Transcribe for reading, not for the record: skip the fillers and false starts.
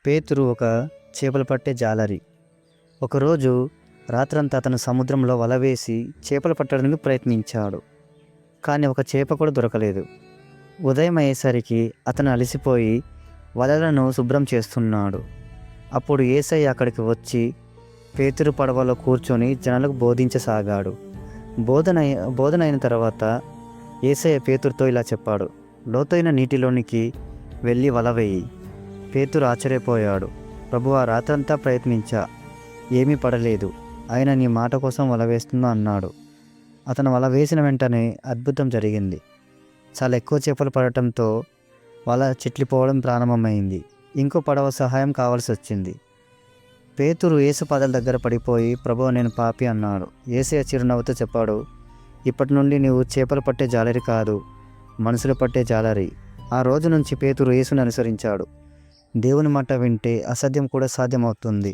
పేతురు ఒక చేపలు పట్టే జాలరి. ఒకరోజు రాత్రంతా అతను సముద్రంలో వల వేసి చేపలు పట్టడానికి ప్రయత్నించాడు. కానీ ఒక చేప కూడా దొరకలేదు. ఉదయం అయ్యేసరికి అతను అలసిపోయి వలలను శుభ్రం చేస్తున్నాడు. అప్పుడు యేసయ్య అక్కడికి వచ్చి పేతురు పడవలో కూర్చొని జనాలకు బోధించసాగాడు. బోధన అయిన తర్వాత యేసయ్య పేతురుతో ఇలా చెప్పాడు, లోతైన నీటిలోనికి వెళ్ళి వల వేయి. పేతురు ఆశ్చర్యపోయాడు. ప్రభువా, రాత్రంతా ప్రయత్నించా, ఏమీ పడలేదు, ఆయన నీ మాట కోసం వల వేస్తున్నా అన్నాడు. అతను వల వేసిన వెంటనే అద్భుతం జరిగింది. చాలా ఎక్కువ చేపలు పడటంతో వల చిట్లిపోవడం ప్రారంభమైంది. ఇంకో పడవ సహాయం కావాల్సి వచ్చింది. పేతురు యేసు పాదాల దగ్గర పడిపోయి, ప్రభువా, నేను పాపి అన్నాడు. యేసయ్య చిరునవ్వుతో చెప్పాడు, ఇప్పటి నుండి నీవు చేపలు పట్టే జాలరి కాదు, మనుషులు పట్టే జాలరి. ఆ రోజు నుంచి పేతురు యేసుని అనుసరించాడు. దేవుని మాట వింటే అసాధ్యం కూడా సాధ్యమవుతుంది.